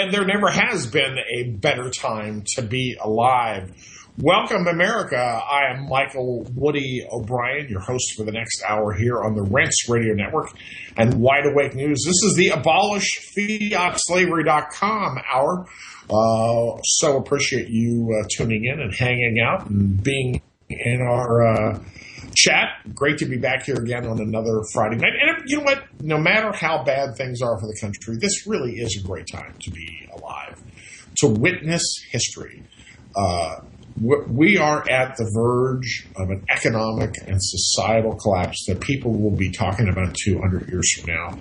and there never has been a better time to be alive. Welcome, America. I am Michael Woody O'Brien, your host for the next hour here on the Rents Radio Network and Wide Awake News. This is the AbolishFiatSlavery.com hour. So appreciate you tuning in and hanging out and being in our chat. Great to be back here again on another Friday night. And you know what? No matter how bad things are for the country, this really is a great time to be alive, to witness history. We are at the verge of an economic and societal collapse that people will be talking about 200 years from now.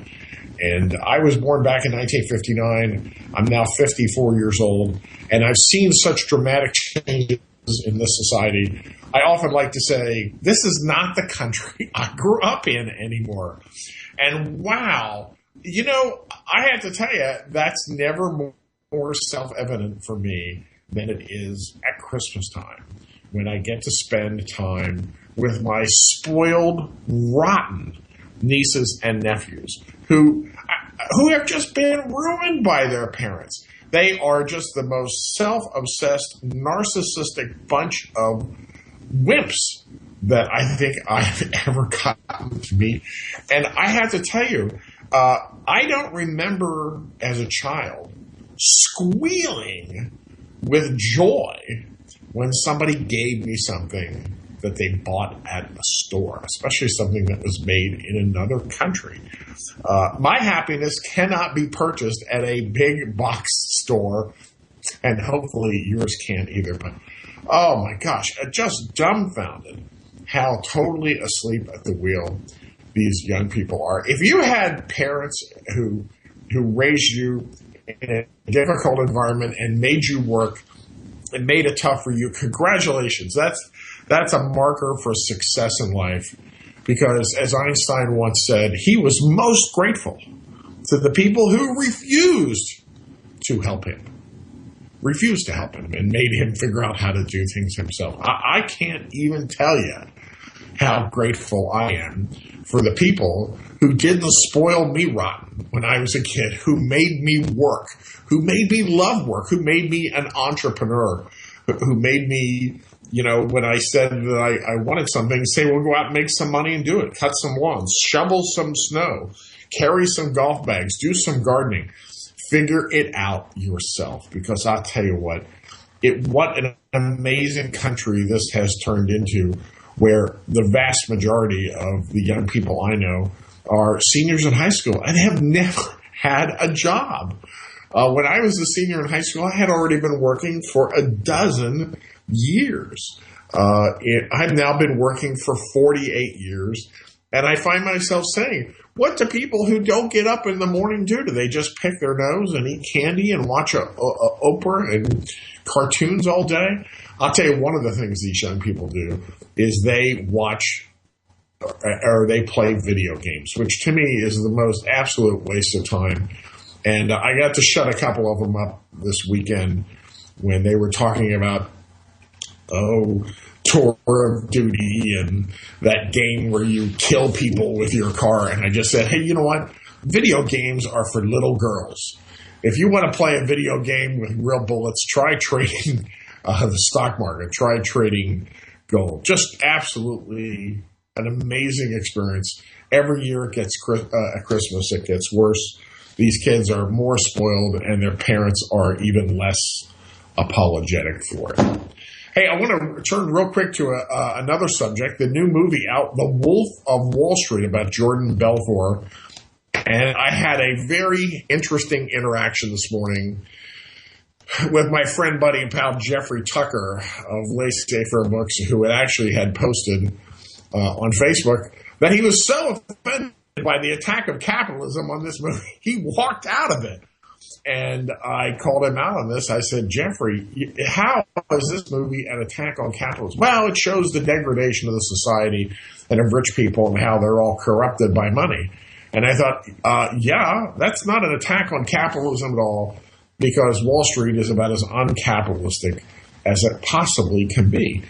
And I was born back in 1959. I'm now 54 years old, and I've seen such dramatic changes in this society. I often like to say, this is not the country I grew up in anymore. And wow, you know, I have to tell you, that's never more self-evident for me than it is at Christmas time, when I get to spend time with my spoiled, rotten nieces and nephews who have just been ruined by their parents. They are just the most self-obsessed, narcissistic bunch of wimps that I think I've ever gotten to meet. And I have to tell you, I don't remember as a child squealing with joy when somebody gave me something that they bought at a store, especially something that was made in another country. My happiness cannot be purchased at a big box store, and hopefully yours can't either. But oh my gosh, just dumbfounded how totally asleep at the wheel these young people are. If you had parents who raised you in a difficult environment and made you work and made it tough for you, congratulations. That's a marker for success in life, because as Einstein once said, he was most grateful to the people who refused to help him and made him figure out how to do things himself. I can't even tell you how grateful I am for the people who didn't spoil me rotten when I was a kid, who made me work, who made me love work, who made me an entrepreneur, who made me, you know, when I said that I wanted something, say, well, go out and make some money and do it. Cut some lawns, shovel some snow, carry some golf bags, do some gardening. Figure it out yourself, because I'll tell you what an amazing country this has turned into, where the vast majority of the young people I know are seniors in high school and have never had a job. When I was a senior in high school, I had already been working for a dozen years. I've now been working for 48 years, and I find myself saying, what do people who don't get up in the morning do? Do they just pick their nose and eat candy and watch Oprah and cartoons all day? I'll tell you, one of the things these young people do is they watch or they play video games, which to me is the most absolute waste of time. And I got to shut a couple of them up this weekend when they were talking about, Tour of Duty and that game where you kill people with your car. And I just said, hey, you know what? Video games are for little girls. If you want to play a video game with real bullets, try trading the stock market, try trading gold. Just absolutely an amazing experience. Every year it gets at Christmas, it gets worse. These kids are more spoiled, and their parents are even less apologetic for it. Hey, I want to return real quick to another subject, the new movie out, The Wolf of Wall Street, about Jordan Belfort. And I had a very interesting interaction this morning with my friend, buddy, and pal Jeffrey Tucker of Laissez-Faire Books, who had posted on Facebook that he was so offended by the attack of capitalism on this movie, he walked out of it. And I called him out on this. I said, Jeffrey, how is this movie an attack on capitalism? Well, it shows the degradation of the society and of rich people and how they're all corrupted by money. And I thought, yeah, that's not an attack on capitalism at all, because Wall Street is about as uncapitalistic as it possibly can be.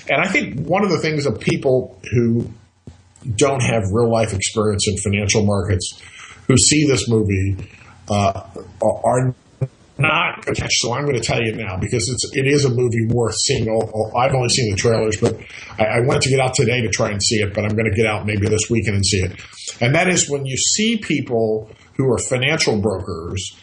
And I think one of the things that people who don't have real life experience in financial markets, who see this movie, are not going to catch, so I'm going to tell you now because it is a movie worth seeing. I've only seen the trailers, but I went to get out today to try and see it, but I'm going to get out maybe this weekend and see it. And that is when you see people who are financial brokers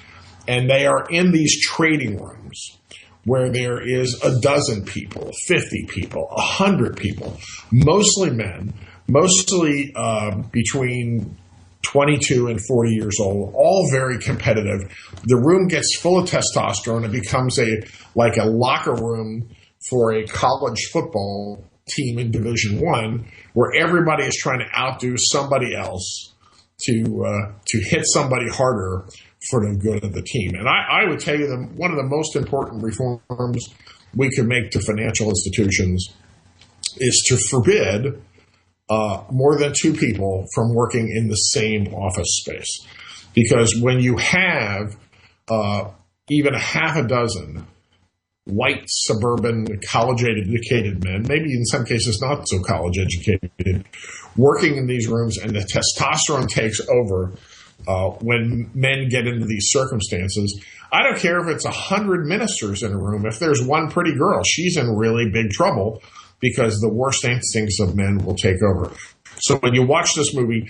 and they are in these trading rooms where there is a dozen people, 50 people, 100 people, mostly men, mostly between 22 and 40 years old, all very competitive. The room gets full of testosterone. It becomes like a locker room for a college football team in Division I, where everybody is trying to outdo somebody else to hit somebody harder for the good of the team. And I would tell you that one of the most important reforms we could make to financial institutions is to forbid more than two people from working in the same office space. Because when you have even a half a dozen white, suburban, college-educated men, maybe in some cases not so college-educated, working in these rooms, and the testosterone takes over when men get into these circumstances, I don't care if it's 100 ministers in a room. If there's one pretty girl, she's in really big trouble because the worst instincts of men will take over. So when you watch this movie,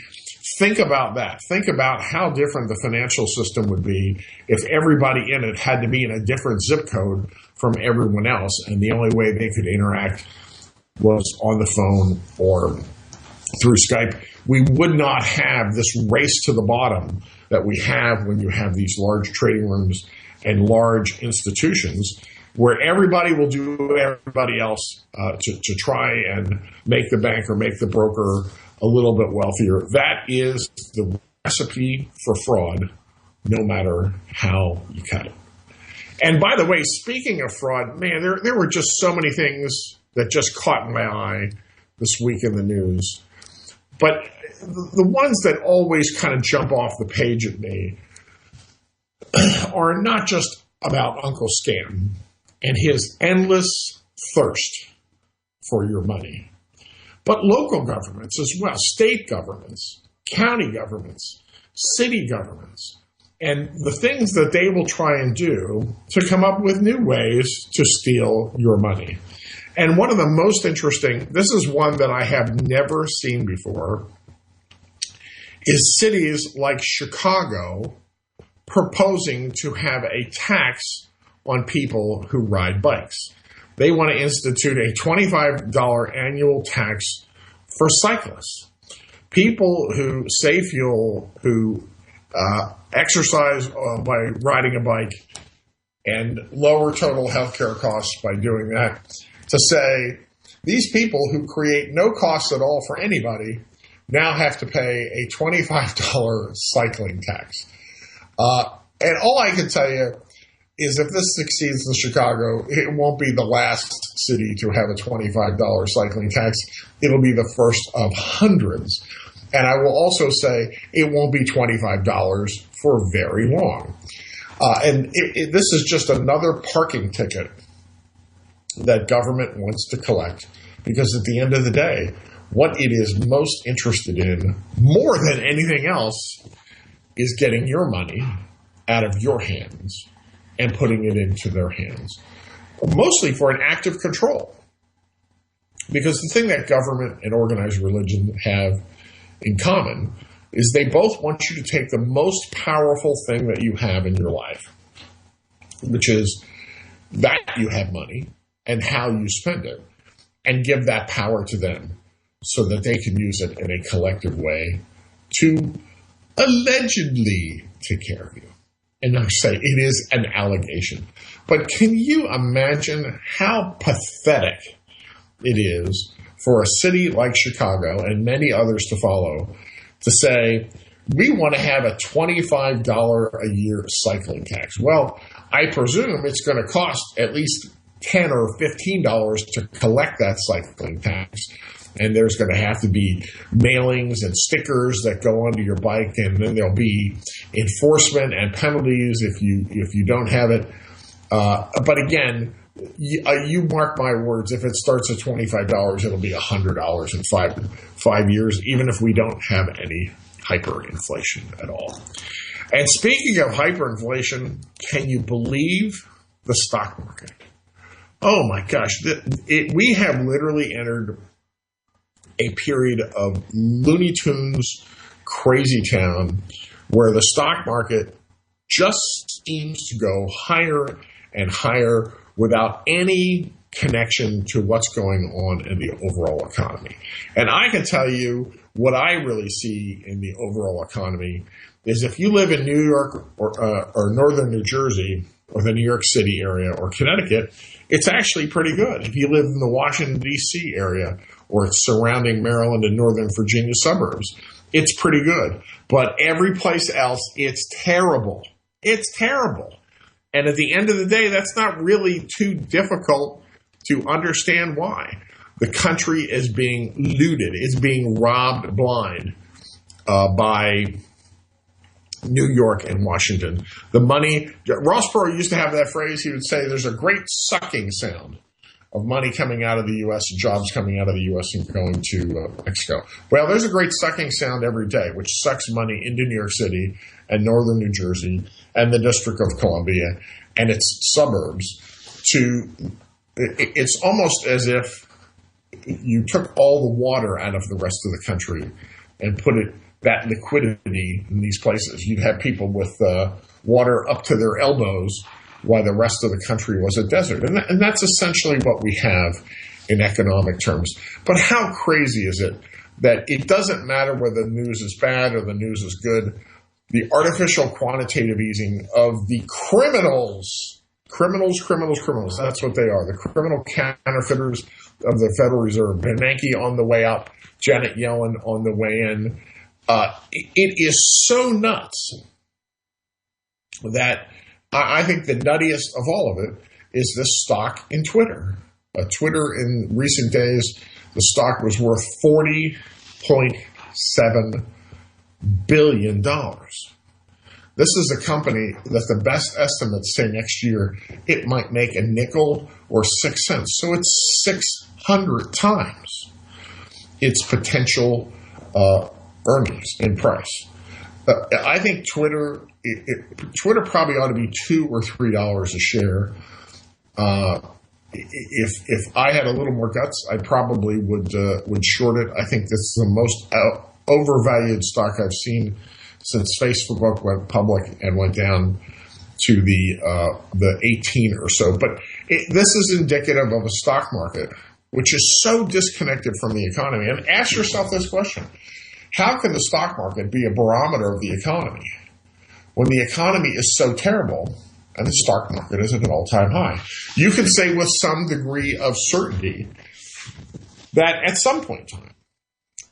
think about that. Think about how different the financial system would be if everybody in it had to be in a different zip code from everyone else, and the only way they could interact was on the phone or through Skype. We would not have this race to the bottom that we have when you have these large trading rooms and large institutions where everybody will do everybody else to try and make the bank or make the broker a little bit wealthier. That is the recipe for fraud, no matter how you cut it. And by the way, speaking of fraud, man, there were just so many things that just caught my eye this week in the news. But the ones that always kind of jump off the page at me are not just about Uncle Scam and his endless thirst for your money, but local governments as well, state governments, county governments, city governments, and the things that they will try and do to come up with new ways to steal your money. And one of the most interesting, this is one that I have never seen before, is cities like Chicago proposing to have a tax on people who ride bikes. They want to institute a $25 annual tax for cyclists. People who save fuel, who exercise by riding a bike, and lower total healthcare costs by doing that, to say these people who create no costs at all for anybody now have to pay a $25 cycling tax. And all I can tell you is if this succeeds in Chicago, it won't be the last city to have a $25 cycling tax. It'll be the first of hundreds. And I will also say it won't be $25 for very long. And this is just another parking ticket that government wants to collect, because at the end of the day, what it is most interested in, more than anything else, is getting your money out of your hands and putting it into their hands, mostly for an act of control. Because the thing that government and organized religion have in common is they both want you to take the most powerful thing that you have in your life, which is that you have money and how you spend it, and give that power to them so that they can use it in a collective way to allegedly take care of you. And I say it is an allegation. But can you imagine how pathetic it is for a city like Chicago and many others to follow to say, we want to have a $25 a year cycling tax? Well, I presume it's going to cost at least $10 or $15 to collect that cycling tax. And there's going to have to be mailings and stickers that go onto your bike, and then there'll be enforcement and penalties if you don't have it. But again, you mark my words, if it starts at $25, it'll be $100 in five years, even if we don't have any hyperinflation at all. And speaking of hyperinflation, can you believe the stock market? Oh my gosh, we have literally entered a period of Looney Tunes crazy town where the stock market just seems to go higher and higher without any connection to what's going on in the overall economy. And I can tell you what I really see in the overall economy is if you live in New York or northern New Jersey or the New York City area or Connecticut, it's actually pretty good. If you live in the Washington, D.C. area or its surrounding Maryland and Northern Virginia suburbs, it's pretty good. But every place else, it's terrible. It's terrible. And at the end of the day, that's not really too difficult to understand why. The country is being looted. It's being robbed blind by New York and Washington. The money, Ross Perot used to have that phrase. He would say there's a great sucking sound of money coming out of the U.S., jobs coming out of the U.S. and going to Mexico. Well, there's a great sucking sound every day, which sucks money into New York City and northern New Jersey and the District of Columbia and its suburbs it's almost as if you took all the water out of the rest of the country and put that liquidity in these places. You'd have people with water up to their elbows while the rest of the country was a desert. And that's essentially what we have in economic terms. But how crazy is it that it doesn't matter whether the news is bad or the news is good? The artificial quantitative easing of the criminals, that's what they are, the criminal counterfeiters of the Federal Reserve. Bernanke on the way up, Janet Yellen on the way in. It is so nuts that I think the nuttiest of all of it is this stock in Twitter. Twitter in recent days, the stock was worth $40.7 billion. This is a company that the best estimates say next year it might make a nickel or 6 cents. So it's 600 times its potential earnings and price. I think Twitter probably ought to be $2 or $3 a share. If I had a little more guts, I probably would short it. I think this is the most overvalued stock I've seen since Facebook went public and went down to the 18 or so. But this is indicative of a stock market which is so disconnected from the economy. And ask yourself this question: how can the stock market be a barometer of the economy when the economy is so terrible and the stock market is at an all-time high? You can say with some degree of certainty that at some point in time,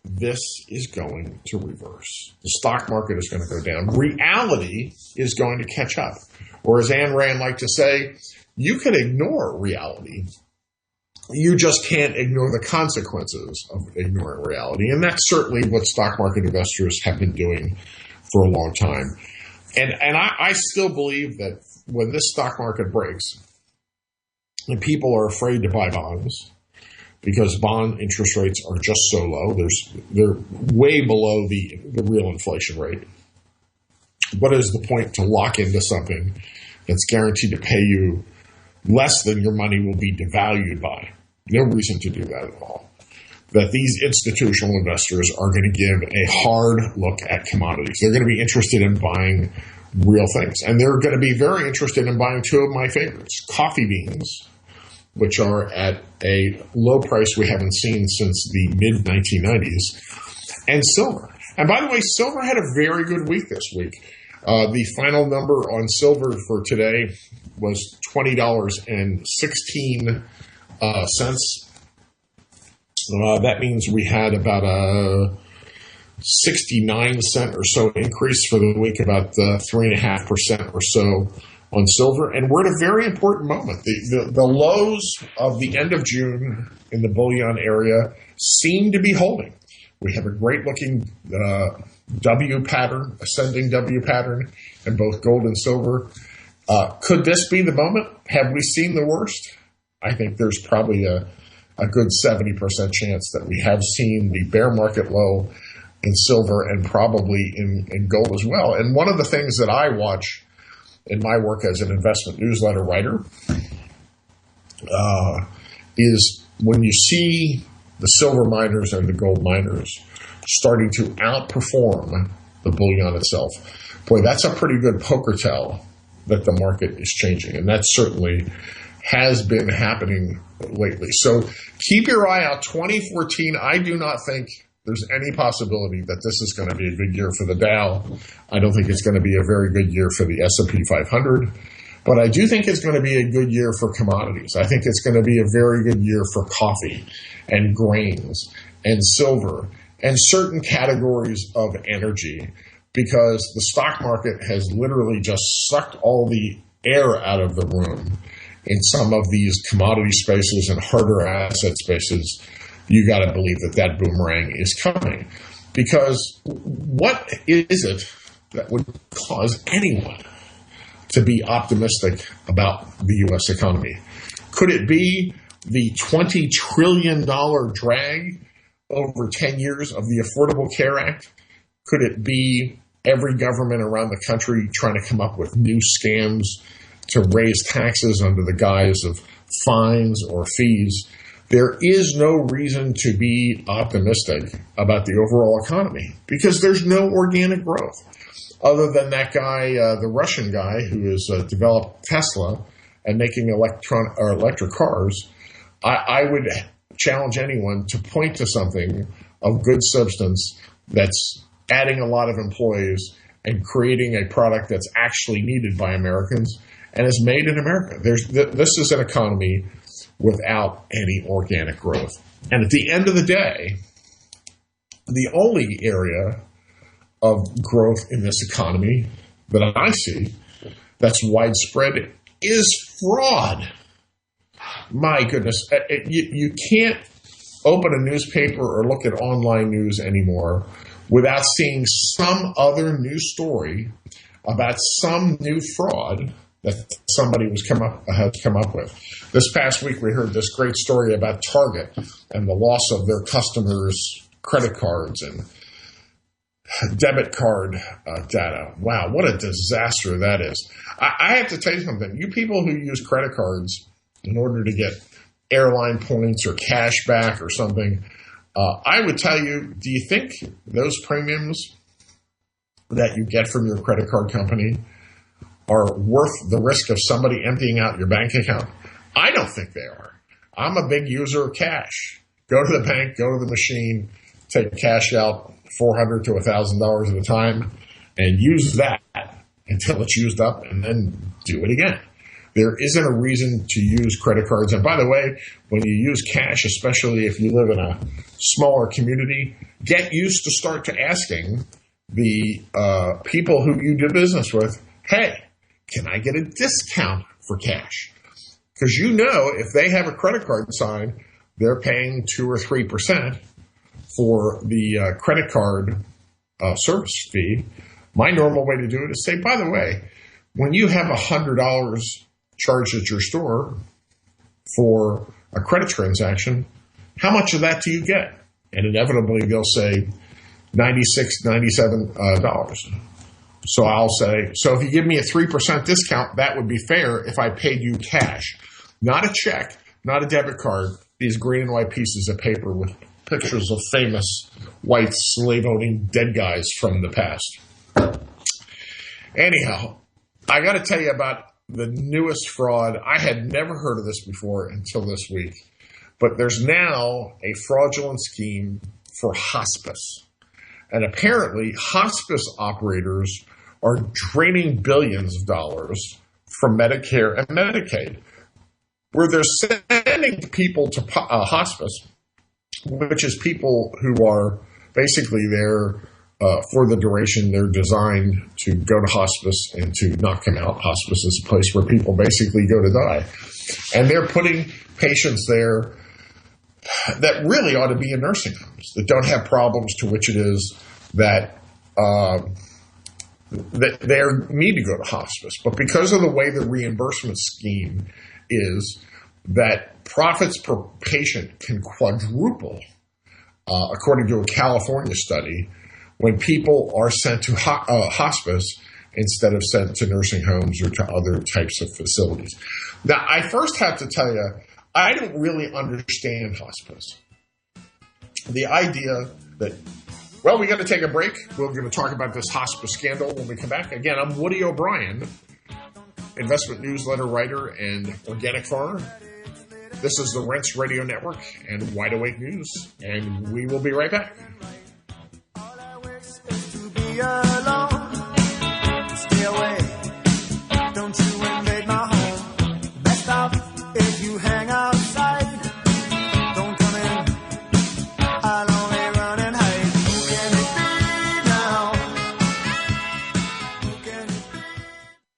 this is going to reverse. The stock market is going to go down. Reality is going to catch up. Or as Ayn Rand liked to say, you can ignore reality. You just can't ignore the consequences of ignoring reality. And that's certainly what stock market investors have been doing for a long time. And I still believe that when this stock market breaks and people are afraid to buy bonds because bond interest rates are just so low, they're way below the real inflation rate. What is the point to lock into something that's guaranteed to pay you less than your money will be devalued by? No reason to do that at all. That these institutional investors are going to give a hard look at commodities. They're going to be interested in buying real things. And they're going to be very interested in buying two of my favorites, coffee beans, which are at a low price we haven't seen since the mid-1990s, and silver. And by the way, silver had a very good week this week. The final number on silver for today was $20.16. That means we had about a 69 cent or so increase for the week, about 3.5% or so on silver. And we're at a very important moment. The lows of the end of June in the bullion area seem to be holding. We have a great looking W pattern, ascending W pattern in both gold and silver. Could this be the moment? Have we seen the worst? I think there's probably a good 70% chance that we have seen the bear market low in silver and probably in gold as well. And one of the things that I watch in my work as an investment newsletter writer is when you see the silver miners and the gold miners starting to outperform the bullion itself. Boy, that's a pretty good poker tell that the market is changing. And that certainly has been happening lately. So keep your eye out. 2014, I do not think there's any possibility that this is going to be a good year for the Dow. I don't think it's going to be a very good year for the S&P 500. But I do think it's going to be a good year for commodities. I think it's going to be a very good year for coffee and grains and silver and certain categories of energy, because the stock market has literally just sucked all the air out of the room in some of these commodity spaces and harder asset spaces. You got to believe that that boomerang is coming, because what is it that would cause anyone to be optimistic about the U.S. economy? Could it be the $20 trillion drag over 10 years of the Affordable Care Act? Could it be every government around the country trying to come up with new scams to raise taxes under the guise of fines or fees? There is no reason to be optimistic about the overall economy because there's no organic growth. Other than that guy, the Russian guy who has developed Tesla and making electric cars, I would challenge anyone to point to something of good substance that's adding a lot of employees and creating a product that's actually needed by Americans and is made in America. This is an economy without any organic growth. And at the end of the day, the only area of growth in this economy that I see that's widespread is fraud. My goodness, you can't open a newspaper or look at online news anymore without seeing some other news story about some new fraud that somebody has come up with. This past week, we heard this great story about Target and the loss of their customers' credit cards and debit card data. Wow, what a disaster that is. I have to tell you something. You people who use credit cards in order to get airline points or cash back or something, I would tell you, do you think those premiums that you get from your credit card company are worth the risk of somebody emptying out your bank account? I don't think they are. I'm a big user of cash. Go to the bank, go to the machine, take cash out $400 to $1,000 at a time, and use that until it's used up, and then do it again. There isn't a reason to use credit cards. And by the way, when you use cash, especially if you live in a smaller community, get used to start to asking the people who you do business with, hey, can I get a discount for cash? Because you know if they have a credit card signed, they're paying 2 or 3% for the credit card service fee. My normal way to do it is say, by the way, when you have $100 charged at your store for a credit transaction, how much of that do you get? And inevitably they'll say $96, $97. So I'll say, so if you give me a 3% discount, that would be fair if I paid you cash. Not a check, not a debit card, these green and white pieces of paper with pictures of famous white slave-owning dead guys from the past. Anyhow, I got to tell you about the newest fraud. I had never heard of this before until this week. But there's now a fraudulent scheme for hospice. And apparently, hospice operators are draining billions of dollars from Medicare and Medicaid, where they're sending people to hospice, which is people who are basically there for the duration. They're designed to go to hospice and to not come out. Hospice is a place where people basically go to die. And they're putting patients there that really ought to be in nursing homes, that don't have problems, to which it is that they need to go to hospice. But because of the way the reimbursement scheme is, that profits per patient can quadruple, according to a California study, when people are sent to hospice instead of sent to nursing homes or to other types of facilities. Now, I first have to tell you, I don't really understand hospice. The idea that, well, we got to take a break. We're going to talk about this hospice scandal when we come back. Again, I'm Woody O'Brien, investment newsletter writer and organic farmer. This is the Rents Radio Network and WideAwakeNews, and we will be right back. All I wish is to be alone. Stay away. Don't you invade my home. Best off if you hang outside. Don't come in. I'll only run and hide. Who can it be now? Who can it be?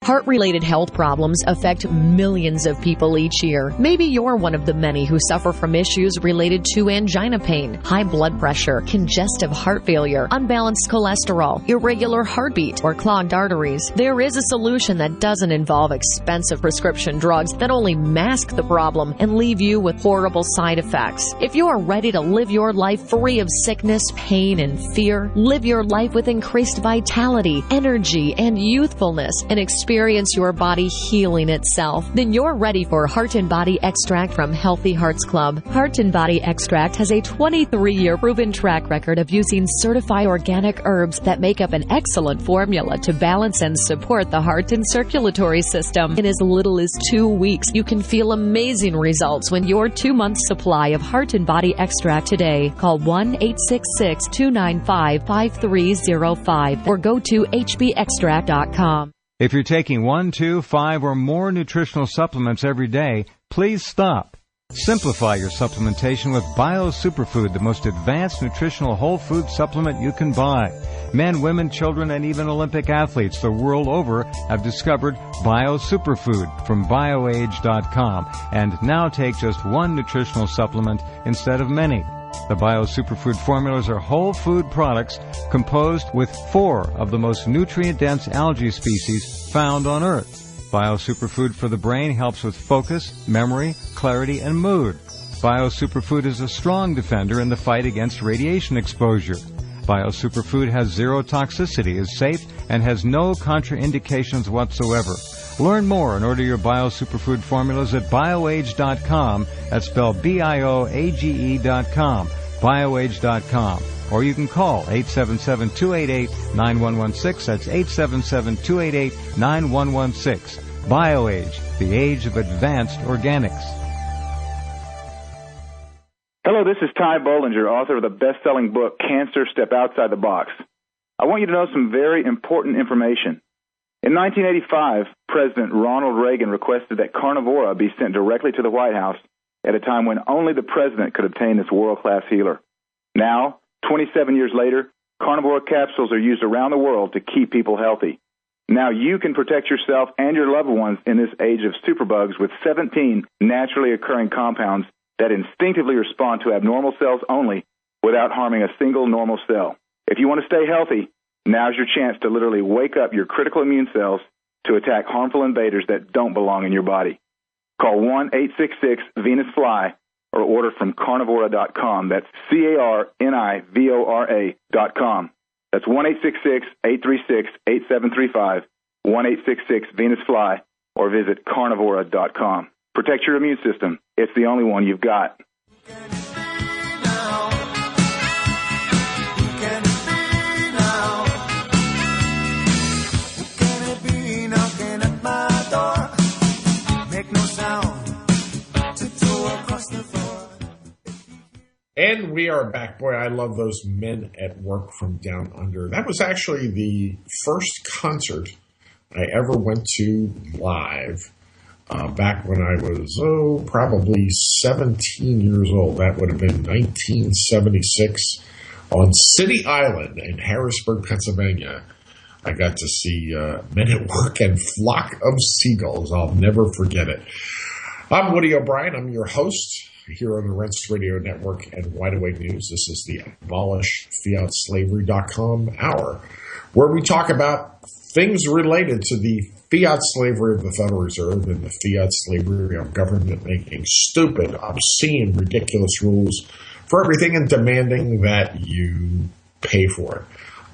Heart-related health problems affect millions of people each year. Maybe you're one of the many who suffer from issues related to angina pain, high blood pressure, congestive heart failure, unbalanced cholesterol, irregular heartbeat, or clogged arteries. There is a solution that doesn't involve expensive prescription drugs that only mask the problem and leave you with horrible side effects. If you are ready to live your life free of sickness, pain, and fear, live your life with increased vitality, energy, and youthfulness, and experience your body healing itself, then you're ready for Heart and Body Extract from Healthy Hearts Club. Heart and Body Extract has a 23-year proven track record of using certified organic herbs that make up an excellent formula to balance and support the heart and circulatory system. In as little as 2 weeks, you can feel amazing results when your 2-month supply of Heart and Body Extract today. Call 1-866-295-5305 or go to hbextract.com. If you're taking 1, 2, 5, or more nutritional supplements every day, please stop. Simplify your supplementation with Bio Superfood, the most advanced nutritional whole food supplement you can buy. Men, women, children, and even Olympic athletes the world over have discovered Bio Superfood from BioAge.com and now take just one nutritional supplement instead of many. The Bio Superfood formulas are whole food products composed with 4 of the most nutrient-dense algae species found on Earth. Bio Superfood for the brain helps with focus, memory, clarity, and mood. Bio Superfood is a strong defender in the fight against radiation exposure. Bio Superfood has 0 toxicity, is safe, and has no contraindications whatsoever. Learn more and order your Bio Superfood formulas at BioAge.com. That's spelled BIOAGE.com, BioAge.com. Or you can call 877-288-9116. That's 877-288-9116. BioAge, the age of advanced organics. Hello, this is Ty Bollinger, author of the best-selling book, Cancer, Step Outside the Box. I want you to know some very important information. In 1985, President Ronald Reagan requested that Carnivora be sent directly to the White House at a time when only the president could obtain this world-class healer. Now, 27 years later, Carnivora capsules are used around the world to keep people healthy. Now you can protect yourself and your loved ones in this age of superbugs with 17 naturally occurring compounds that instinctively respond to abnormal cells only without harming a single normal cell. If you want to stay healthy, now's your chance to literally wake up your critical immune cells to attack harmful invaders that don't belong in your body. Call 1-866-VENUS-FLY or order from carnivora.com. That's CARNIVORA.com. That's 1-866-836-8735, 1-866-VENUS-FLY, or visit carnivora.com. Protect your immune system. It's the only one you've got. And we are back. Boy, I love those Men at Work from Down Under. That was actually the first concert I ever went to live back when I was, probably 17 years old. That would have been 1976 on City Island in Harrisburg, Pennsylvania. I got to see Men at Work and Flock of Seagulls. I'll never forget it. I'm Woody O'Brien. I'm your host here on the Rents Radio Network and WideAwakeNews. This is the AbolishFiatSlavery.com hour, where we talk about things related to the fiat slavery of the Federal Reserve and the fiat slavery of government making stupid, obscene, ridiculous rules for everything and demanding that you pay for it.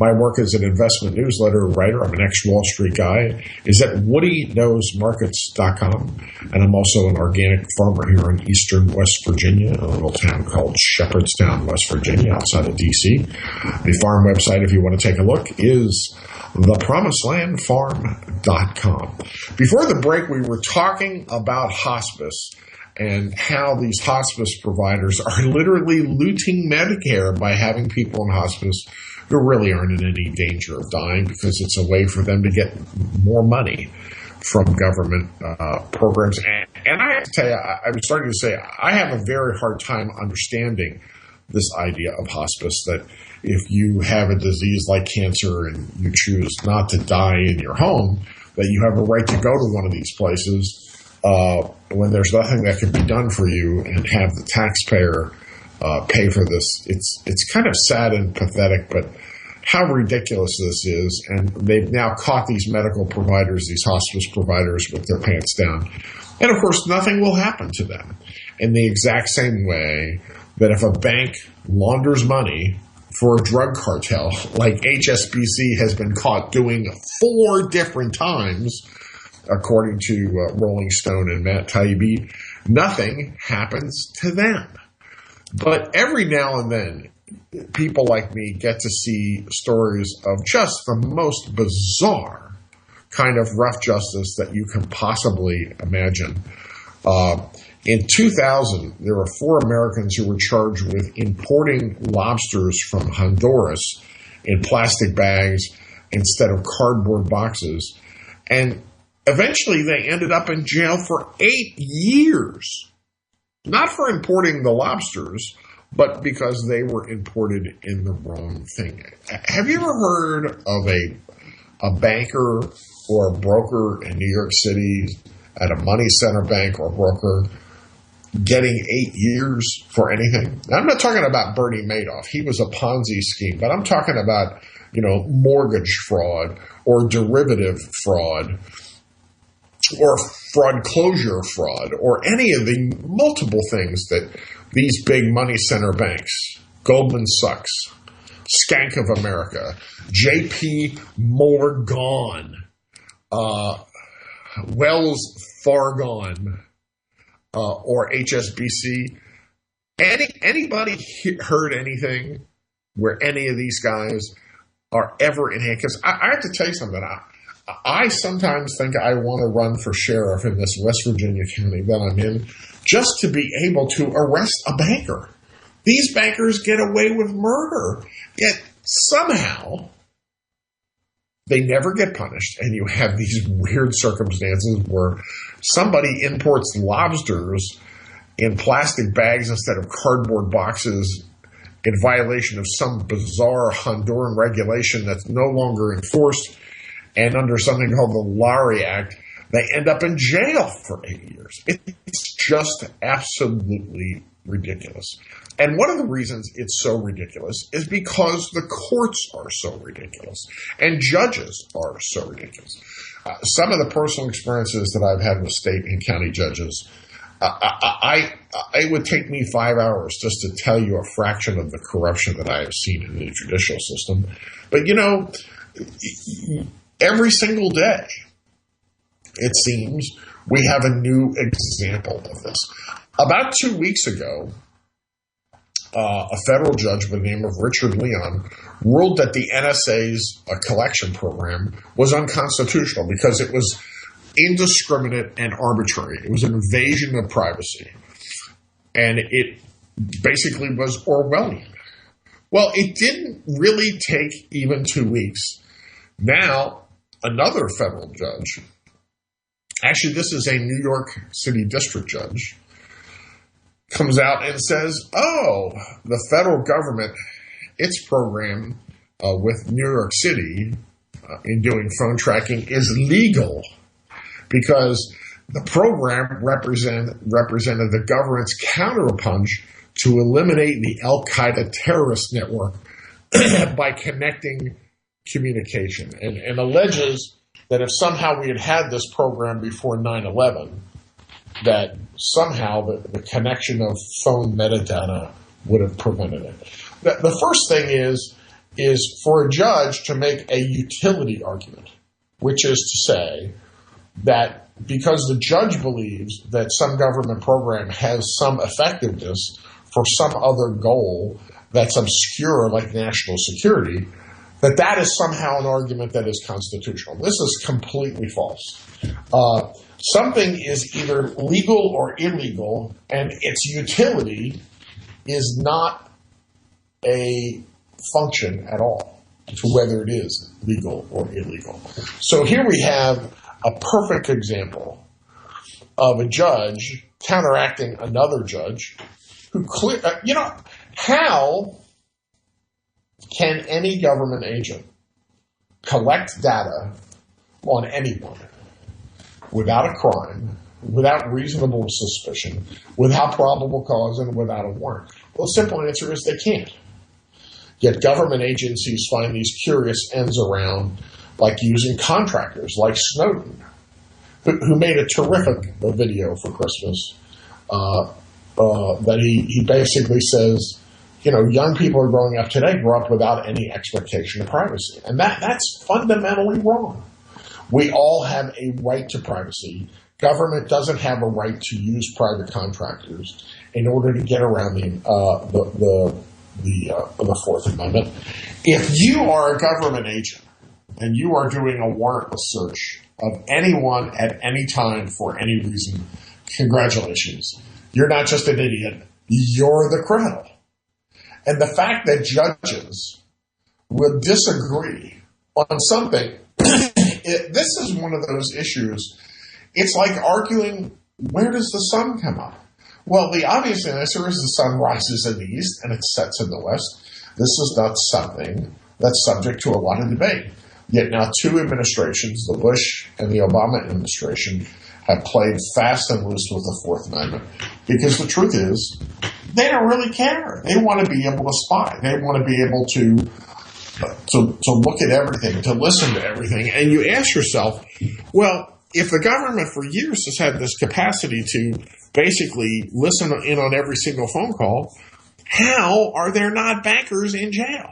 my work as an investment newsletter writer. I'm an ex-Wall Street guy. Is at WoodyKnowsMarkets.com. And I'm also an organic farmer here in eastern West Virginia, a little town called Shepherdstown, West Virginia, outside of D.C. The farm website, if you want to take a look, is thepromisedlandfarm.com. Before the break, we were talking about hospice and how these hospice providers are literally looting Medicare by having people in hospice who really aren't in any danger of dying because it's a way for them to get more money from government programs. And I have to tell you, I'm starting to say I have a very hard time understanding this idea of hospice, that if you have a disease like cancer and you choose not to die in your home, that you have a right to go to one of these places when there's nothing that can be done for you and have the taxpayer pay for this. It's kind of sad and pathetic, but how ridiculous this is. And they've now caught these medical providers, these hospice providers, with their pants down. And of course, nothing will happen to them in the exact same way that if a bank launders money for a drug cartel, like HSBC has been caught doing 4 different times, according to Rolling Stone and Matt Taibbi, nothing happens to them. But every now and then, people like me get to see stories of just the most bizarre kind of rough justice that you can possibly imagine. In 2000, there were 4 Americans who were charged with importing lobsters from Honduras in plastic bags instead of cardboard boxes. And eventually they ended up in jail for 8 years. Not for importing the lobsters, but because they were imported in the wrong thing. Have you ever heard of a banker or a broker in New York City at a money center bank or broker getting 8 years for anything? Now, I'm not talking about Bernie Madoff. He was a Ponzi scheme, but I'm talking about, mortgage fraud or derivative fraud or fraud closure fraud or any of the multiple things that these big money center banks, Goldman Sachs, Skank of America, J.P. Morgan, Wells Fargo, or HSBC. Anybody heard anything where any of these guys are ever in handcuffs? I have to tell you something. I sometimes think I want to run for sheriff in this West Virginia county that I'm in just to be able to arrest a banker. These bankers get away with murder, yet somehow they never get punished, and you have these weird circumstances where somebody imports lobsters in plastic bags instead of cardboard boxes in violation of some bizarre Honduran regulation that's no longer enforced, and under something called the Lowry Act, they end up in jail for 8 years. It's just absolutely ridiculous. And one of the reasons it's so ridiculous is because the courts are so ridiculous and judges are so ridiculous. Some of the personal experiences that I've had with state and county judges, it would take me 5 hours just to tell you a fraction of the corruption that I have seen in the judicial system. But, every single day, it seems, we have a new example of this. About 2 weeks ago, a federal judge by the name of Richard Leon ruled that the NSA's collection program was unconstitutional because it was indiscriminate and arbitrary. It was an invasion of privacy. And it basically was Orwellian. Well, it didn't really take even 2 weeks. Now, another federal judge, actually this is a New York City district judge, comes out and says, the federal government, its program with New York City in doing phone tracking is legal because the program represented the government's counterpunch to eliminate the Al-Qaeda terrorist network by connecting communication, and alleges that if somehow we had this program before 9/11, that somehow the connection of phone metadata would have prevented it. The first thing is is for a judge to make a utility argument, which is to say that because the judge believes that some government program has some effectiveness for some other goal that's obscure like national security, that is somehow an argument that is constitutional. This is completely false. Something is either legal or illegal, and its utility is not a function at all to whether it is legal or illegal. So here we have a perfect example of a judge counteracting another judge who how can any government agent collect data on anyone without a crime, without reasonable suspicion, without probable cause, and without a warrant? Well, the simple answer is they can't. Yet government agencies find these curious ends around, like using contractors like Snowden, who made a terrific video for Christmas that he basically says, young people are growing up today grew up without any expectation of privacy. And that's fundamentally wrong. We all have a right to privacy. Government doesn't have a right to use private contractors in order to get around the Fourth Amendment. If you are a government agent and you are doing a warrantless search of anyone at any time for any reason, congratulations. You're not just an idiot. You're the criminal. And the fact that judges will disagree on something, this is one of those issues. It's like arguing, where does the sun come up? Well, the obvious answer is the sun rises in the east and it sets in the west. This is not something that's subject to a lot of debate. Yet now two administrations, the Bush and the Obama administration, have played fast and loose with the Fourth Amendment. Because the truth is, they don't really care. They want to be able to spy. They want to be able to look at everything, to listen to everything. And you ask yourself, well, if the government for years has had this capacity to basically listen in on every single phone call, how are there not bankers in jail?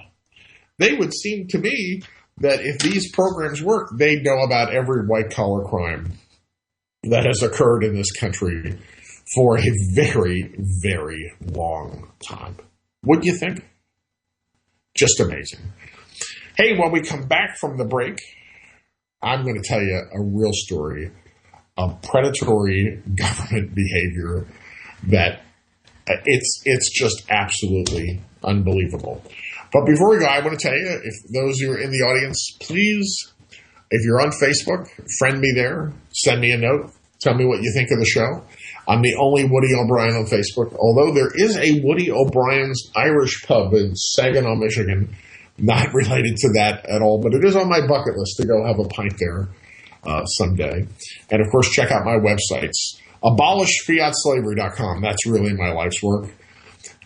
They would seem to me that if these programs work, they'd know about every white-collar crime that has occurred in this country for a very, very long time. Wouldn't you think? Just amazing. Hey, when we come back from the break, I'm going to tell you a real story of predatory government behavior that it's just absolutely unbelievable. But before we go, I want to tell you, if those who are in the audience, please, if you're on Facebook, friend me there, send me a note, tell me what you think of the show. I'm the only Woody O'Brien on Facebook, although there is a Woody O'Brien's Irish pub in Saginaw, Michigan. Not related to that at all, but it is on my bucket list to go have a pint there someday. And, of course, check out my websites, abolishfiatslavery.com. That's really my life's work.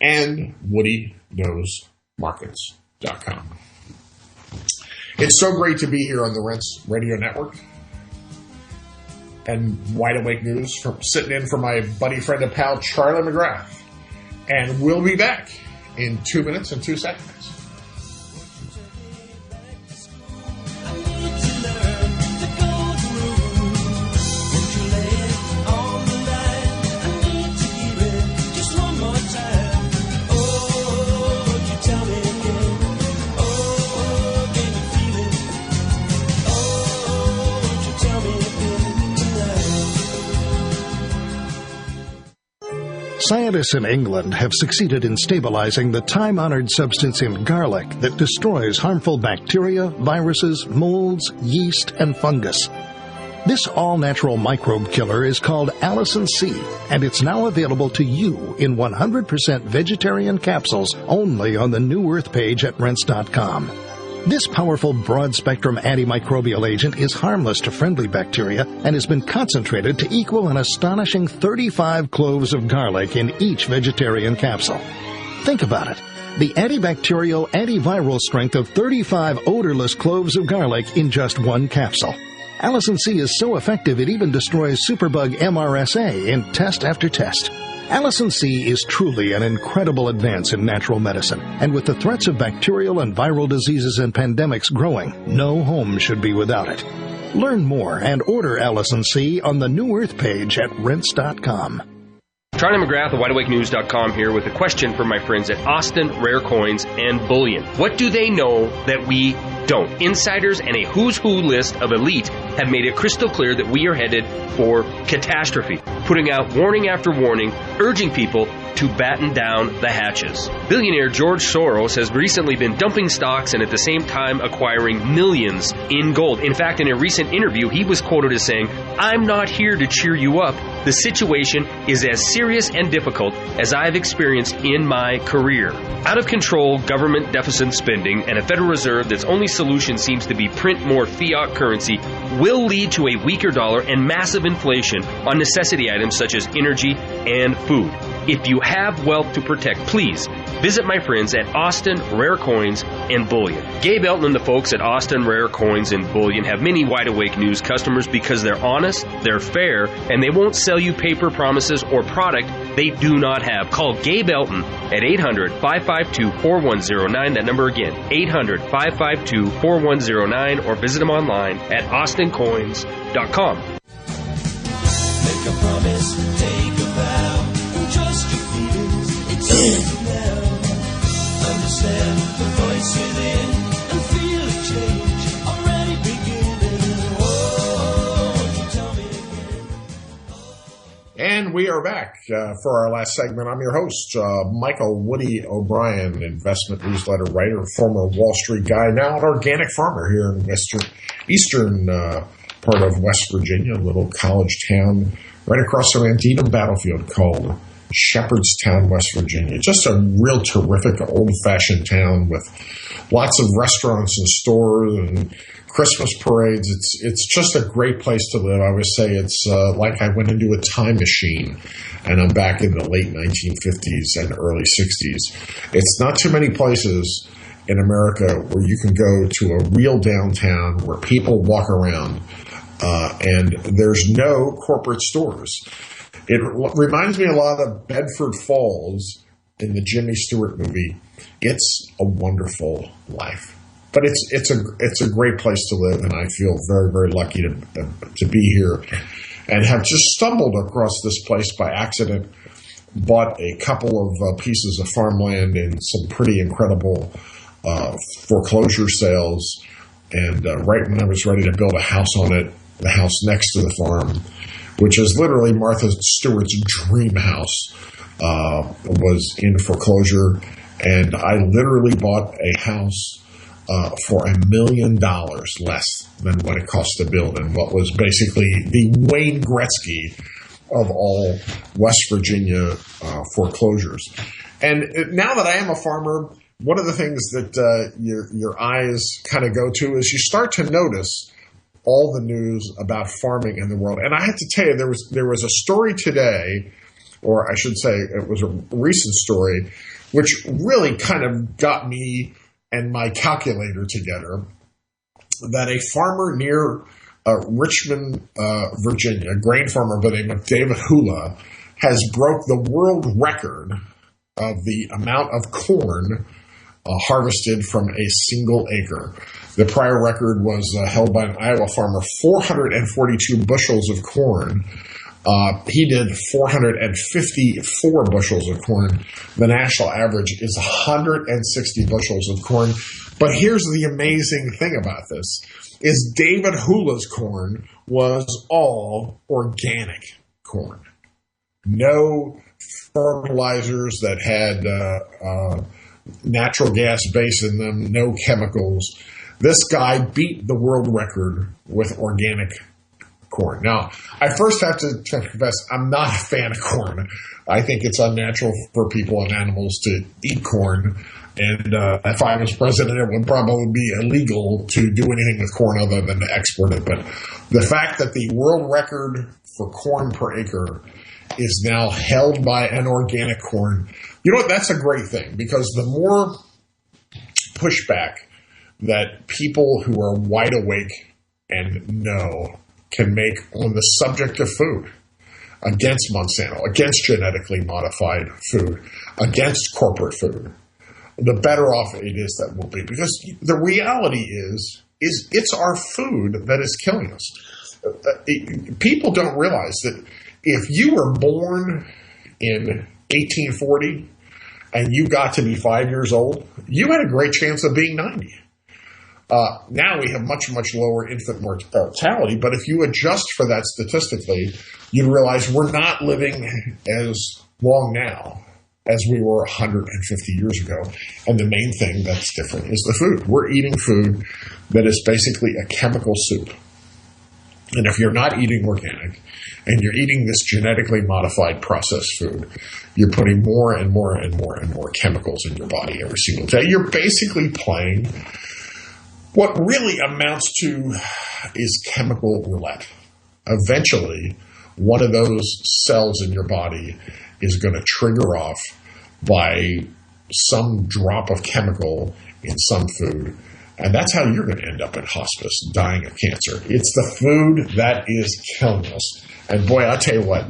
And WoodyKnowsMarkets.com. It's so great to be here on the Rents Radio Network and Wide Awake News, sitting in for my buddy, friend, and pal, Charlie McGrath. And we'll be back in 2 minutes and 2 seconds. Scientists in England have succeeded in stabilizing the time-honored substance in garlic that destroys harmful bacteria, viruses, molds, yeast, and fungus. This all-natural microbe killer is called Allicin C, and it's now available to you in 100% vegetarian capsules only on the New Earth page at Rents.com. This powerful broad-spectrum antimicrobial agent is harmless to friendly bacteria and has been concentrated to equal an astonishing 35 cloves of garlic in each vegetarian capsule. Think about it. The antibacterial, antiviral strength of 35 odorless cloves of garlic in just one capsule. Allicin C is so effective it even destroys superbug MRSA in test after test. Allicin C is truly an incredible advance in natural medicine, and with the threats of bacterial and viral diseases and pandemics growing, no home should be without it. Learn more and order Allicin C on the New Earth page at rense.com. Charlie McGrath of WideAwakeNews.com here with a question for my friends at Austin Rare Coins and Bullion. What do they know that we don't? Insiders and a who's who list of elite have made it crystal clear that we are headed for catastrophe, putting out warning after warning, urging people to batten down the hatches. Billionaire George Soros has recently been dumping stocks and at the same time acquiring millions in gold. In fact, in a recent interview, he was quoted as saying, "I'm not here to cheer you up. The situation is as serious and difficult as I've experienced in my career." Out of control government deficit spending and a Federal Reserve that's only solution seems to be print more fiat currency will lead to a weaker dollar and massive inflation on necessity items such as energy and food. If you have wealth to protect, please visit my friends at Austin Rare Coins and Bullion. Gabe Elton and the folks at Austin Rare Coins and Bullion have many Wide Awake News customers because they're honest, they're fair, and they won't sell you paper promises or product they do not have. Call Gabe Elton at 800-552-4109. That number again, 800-552-4109, or visit them online at austincoins.com. Make a promise, take a vow, trust your feelings, it's easy now. Understand the voice within and feel a change already beginning. Oh, you tell me again. And we are back for our last segment. I'm your host, Michael Woody O'Brien, investment newsletter writer, former Wall Street guy, now an organic farmer here in eastern part of West Virginia, a little college town right across the Antietam battlefield called Shepherdstown, West Virginia. Just a real terrific old-fashioned town with lots of restaurants and stores and Christmas parades. It's just a great place to live. I would say it's like I went into a time machine and I'm back in the late 1950s and early 60s. It's not too many places in America where you can go to a real downtown where people walk around and there's no corporate stores. It reminds me a lot of Bedford Falls in the Jimmy Stewart movie. It's a wonderful life. But it's a great place to live, and I feel very, very lucky to be here and have just stumbled across this place by accident, bought a couple of pieces of farmland in some pretty incredible foreclosure sales, and right when I was ready to build a house on it, the house next to the farm, which is literally Martha Stewart's dream house, was in foreclosure, and I literally bought a house for $1 million less than what it cost to build, and what was basically the Wayne Gretzky of all West Virginia foreclosures. And now that I am a farmer, one of the things that your eyes kind of go to is you start to notice all the news about farming in the world. And I have to tell you, there was a story today, or I should say it was a recent story, which really kind of got me and my calculator together, that a farmer near Richmond, Virginia, a grain farmer by the name of David Hula, has broke the world record of the amount of corn harvested from a single acre. The prior record was held by an Iowa farmer, 442 bushels of corn. He did 454 bushels of corn. The national average is 160 bushels of corn. But here's the amazing thing about this, is David Hula's corn was all organic corn. No fertilizers that had natural gas base in them, no chemicals. This guy beat the world record with organic corn. Now, I first have to confess, I'm not a fan of corn. I think it's unnatural for people and animals to eat corn. And if I was president, it would probably be illegal to do anything with corn other than to export it. But the fact that the world record for corn per acre is now held by an organic corn, you know what? That's a great thing, because the more pushback that people who are wide awake and know can make on the subject of food. against Monsanto, against genetically modified food, against corporate food, the better off it is that we'll be. Because the reality is it's our food that is killing us. People don't realize that if you were born in 1840 and you got to be 5 years old, you had a great chance of being 90. Now we have much, much lower infant mortality, but if you adjust for that statistically, you realize we're not living as long now as we were 150 years ago. And the main thing that's different is the food. We're eating food that is basically a chemical soup. And if you're not eating organic and you're eating this genetically modified processed food, you're putting more and more and more and more chemicals in your body every single day. You're basically playing what really amounts to is chemical roulette. Eventually, one of those cells in your body is going to trigger off by some drop of chemical in some food. And that's how you're going to end up in hospice, dying of cancer. It's the food that is killing us. And boy, I'll tell you what,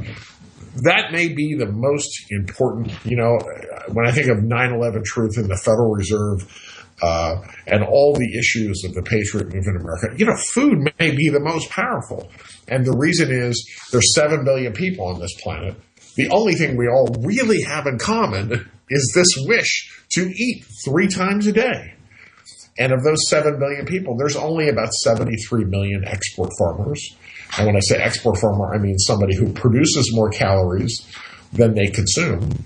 that may be the most important, when I think of 9/11 truth in the Federal Reserve, and all the issues of the Patriot movement in America, food may be the most powerful. And the reason is there's 7 billion people on this planet. The only thing we all really have in common is this wish to eat 3 times a day. And of those 7 billion people, there's only about 73 million export farmers. And when I say export farmer, I mean somebody who produces more calories than they consume.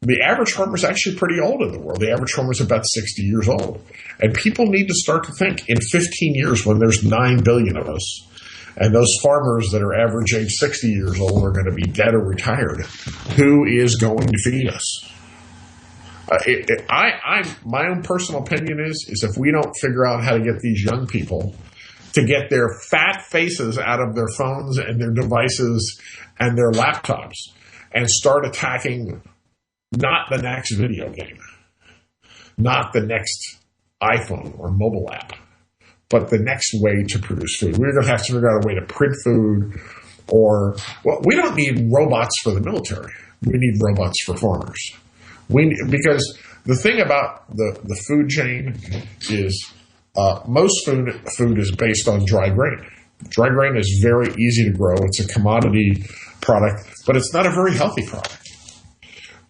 The average farmer is actually pretty old in the world. The average farmer is about 60 years old. And people need to start to think in 15 years when there's 9 billion of us, and those farmers that are average age 60 years old are going to be dead or retired, who is going to feed us? My own personal opinion is if we don't figure out how to get these young people to get their fat faces out of their phones and their devices and their laptops and start attacking not the next video game, not the next iPhone or mobile app, but the next way to produce food. We're going to have to figure out a way to print food we don't need robots for the military. We need robots for farmers. Because the thing about the food chain is most food is based on dry grain. Dry grain is very easy to grow. It's a commodity product, but it's not a very healthy product.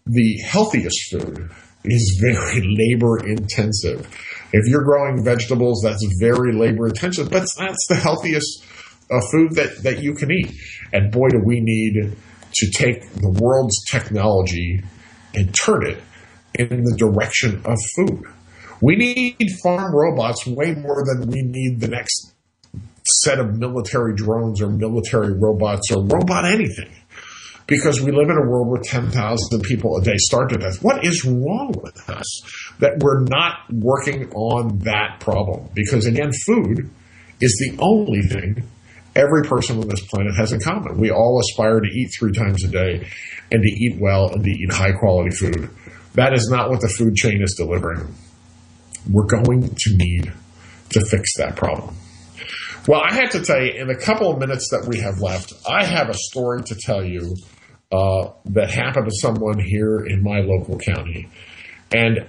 The healthiest food is very labor intensive. If you're growing vegetables, that's very labor intensive, but that's the healthiest food that you can eat. And boy, do we need to take the world's technology and turn it in the direction of food. We need farm robots way more than we need the next set of military drones or military robots or robot anything. Because we live in a world where 10,000 people a day starve to death. What is wrong with us that we're not working on that problem? Because again, food is the only thing every person on this planet has in common. We all aspire to eat 3 times a day and to eat well and to eat high quality food. That is not what the food chain is delivering. We're going to need to fix that problem. Well, I have to tell you, in the couple of minutes that we have left, I have a story to tell you that happened to someone here in my local county. And,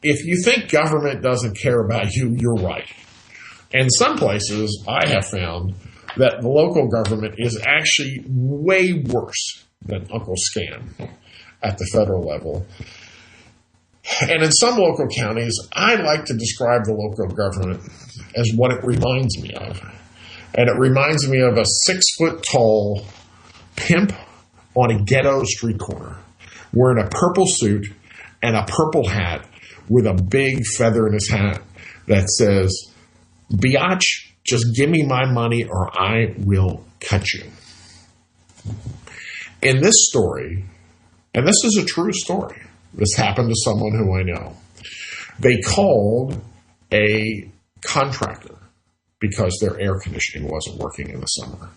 if you think government doesn't care about you, you're right. In some places, I have found that the local government is actually way worse than Uncle Scan at the federal level. And in some local counties, I like to describe the local government as what it reminds me of. And it reminds me of a 6-foot-tall pimp on a ghetto street corner wearing a purple suit and a purple hat with a big feather in his hat that says, "Biatch, just give me my money or I will cut you." In this story, and this is a true story, this happened to someone who I know. They called a contractor because their air conditioning wasn't working in the summer.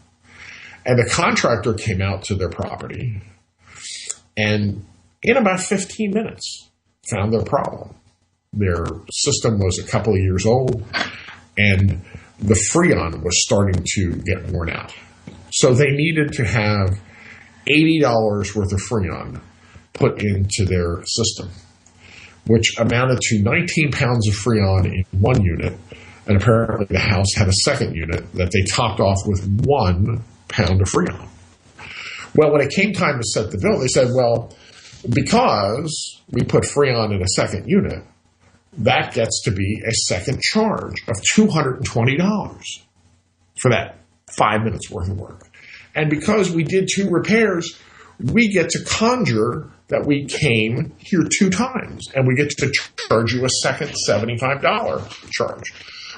And the contractor came out to their property and in about 15 minutes found their problem. Their system was a couple of years old and the Freon was starting to get worn out. So they needed to have $80 worth of Freon put into their system, which amounted to 19 pounds of Freon in one unit. And apparently the house had a second unit that they topped off with 1 pound of Freon. Well, when it came time to set the bill, they said, well, because we put Freon in a second unit, that gets to be a second charge of $220 for that 5 minutes worth of work. And because we did 2 repairs, we get to conjure that we came here 2 times, and we get to charge you a second $75 charge.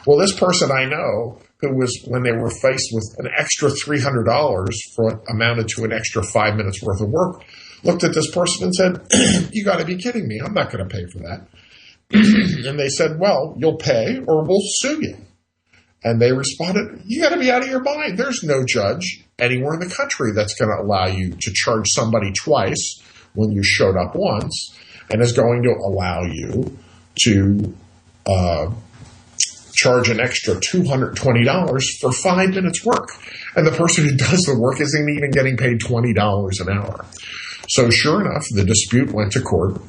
Well, this person I know, who was, when they were faced with an extra $300 for what amounted to an extra 5 minutes worth of work, looked at this person and said, you got to be kidding me. I'm not going to pay for that. And they said, well, you'll pay or we'll sue you. And they responded, you got to be out of your mind. There's no judge anywhere in the country that's going to allow you to charge somebody twice when you showed up once, and is going to allow you to charge an extra $220 for 5 minutes work. And the person who does the work isn't even getting paid $20 an hour. So sure enough, the dispute went to court,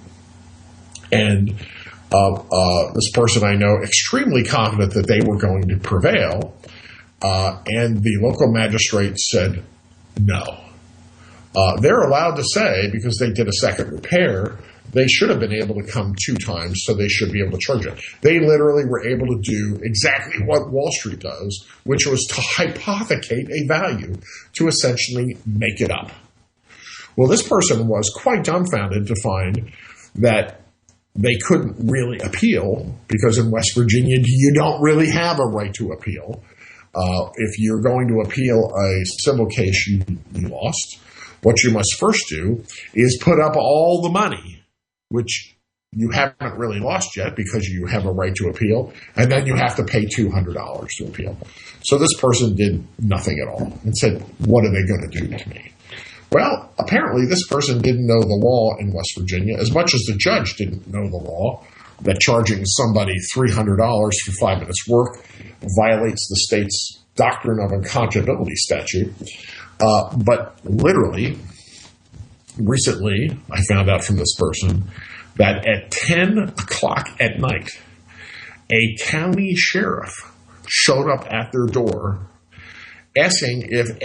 and this person I know, extremely confident that they were going to prevail, and the local magistrate said no. They're allowed to say, because they did a second repair, they should have been able to come 2 times, so they should be able to charge it. They literally were able to do exactly what Wall Street does, which was to hypothecate a value to essentially make it up. Well, this person was quite dumbfounded to find that they couldn't really appeal, because in West Virginia, you don't really have a right to appeal. If you're going to appeal a civil case you lost, what you must first do is put up all the money, which you haven't really lost yet because you have a right to appeal, and then you have to pay $200 to appeal. So this person did nothing at all and said, what are they going to do to me? Well, apparently this person didn't know the law in West Virginia as much as the judge didn't know the law, that charging somebody $300 for 5 minutes work violates the state's doctrine of unconscionability statute. But literally, recently, I found out from this person that at 10 o'clock at night, a county sheriff showed up at their door asking if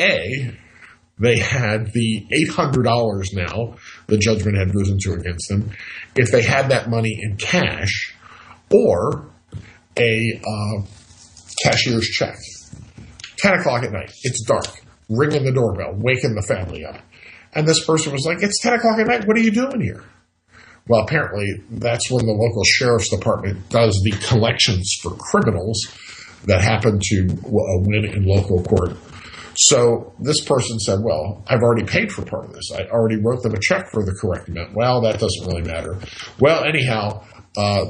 they had the $800 now, the judgment had risen to against them, if they had that money in cash or a cashier's check. 10 o'clock at night, it's dark, ringing the doorbell, waking the family up. And this person was like, it's 10 o'clock at night, what are you doing here? Well, apparently that's when the local sheriff's department does the collections for criminals that happen to win in local court. So this person said, well, I've already paid for part of this. I already wrote them a check for the correct amount. Well, that doesn't really matter. Well, anyhow,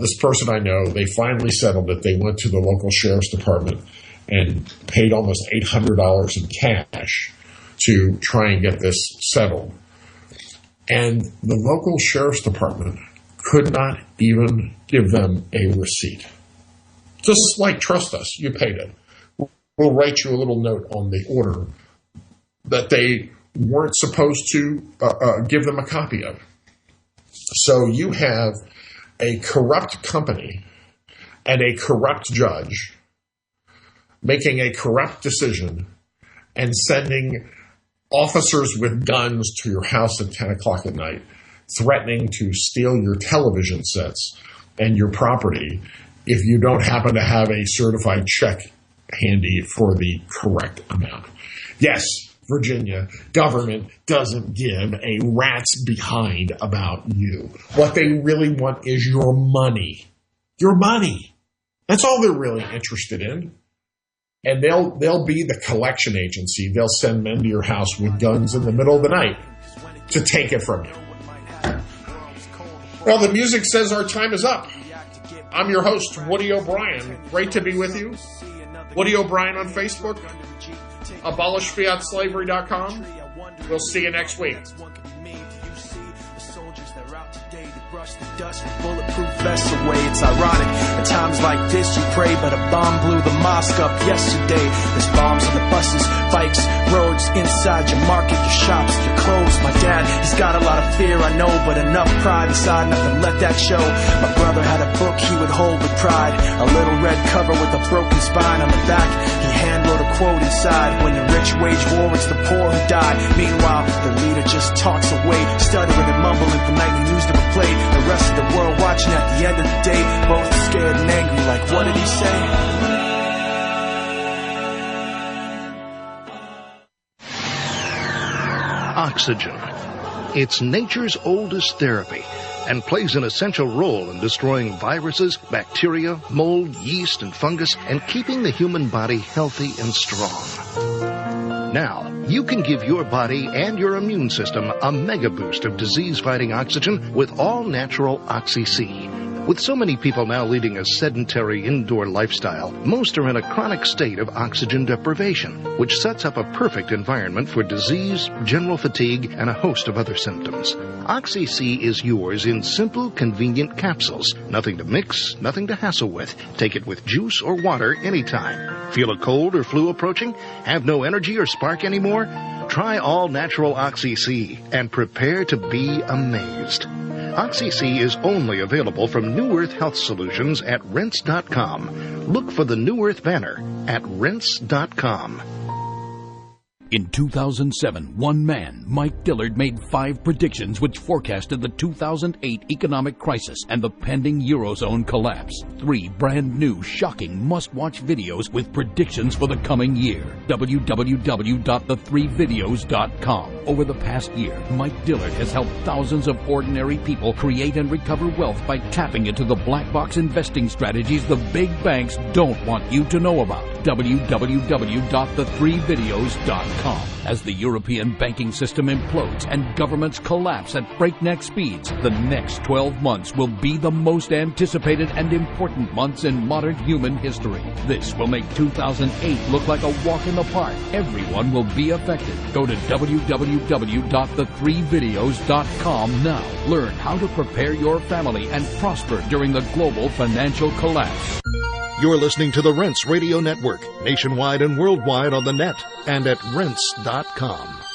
this person I know, they finally settled it. They went to the local sheriff's department and paid almost $800 in cash to try and get this settled. And the local sheriff's department could not even give them a receipt. Just like, trust us, you paid it. We'll write you a little note on the order that they weren't supposed to give them a copy of. So you have a corrupt company and a corrupt judge making a corrupt decision and sending officers with guns to your house at 10 o'clock at night, threatening to steal your television sets and your property if you don't happen to have a certified check handy for the correct amount. Yes, Virginia government doesn't give a rat's behind about you. What they really want is your money. Your money. That's all they're really interested in. And they'll be the collection agency. They'll send men to your house with guns in the middle of the night to take it from you. Well, the music says our time is up. I'm your host, Woody O'Brien. Great to be with you. Woody O'Brien on Facebook. AbolishFiatSlavery.com. We'll see you next week. brush the dust with bulletproof vests away. It's ironic, at times like this you pray, but a bomb blew the mosque up yesterday. There's bombs on the buses, bikes, roads, inside your market, your shops, your clothes. My dad, he's got a lot of fear, I know, but enough pride inside not to let that show. My brother had a book he would hold with pride, a little red cover with a broken spine on the back. He hand wrote a quote inside, when the rich wage war, it's the poor who die. Meanwhile, the leader just talks away, stuttering and mumbling for nightly news never played. The rest of the world watching at the end of the day, both scared and angry, like what did he say? Oxygen. It's nature's oldest therapy and plays an essential role in destroying viruses, bacteria, mold, yeast, and fungus, and keeping the human body healthy and strong. Now, you can give your body and your immune system a mega boost of disease-fighting oxygen with all-natural Oxy-C. With so many people now leading a sedentary indoor lifestyle, most are in a chronic state of oxygen deprivation, which sets up a perfect environment for disease, general fatigue, and a host of other symptoms. Oxy-C is yours in simple, convenient capsules. Nothing to mix, nothing to hassle with. Take it with juice or water anytime. Feel a cold or flu approaching? Have no energy or spark anymore? Try all-natural Oxy-C and prepare to be amazed. Oxy-C is only available from New Earth Health Solutions at Rense.com. Look for the New Earth banner at Rense.com. In 2007, one man, Mike Dillard, made 5 predictions which forecasted the 2008 economic crisis and the pending Eurozone collapse. 3 brand new, shocking, must-watch videos with predictions for the coming year. www.the3videos.com. Over the past year, Mike Dillard has helped thousands of ordinary people create and recover wealth by tapping into the black box investing strategies the big banks don't want you to know about. www.the3videos.com. As the European banking system implodes and governments collapse at breakneck speeds, the next 12 months will be the most anticipated and important months in modern human history. This will make 2008 look like a walk in the park. Everyone will be affected. Go to www.the3videos.com now. Learn how to prepare your family and prosper during the global financial collapse. You're listening to the Rense Radio Network, nationwide and worldwide on the net and at Rense.com.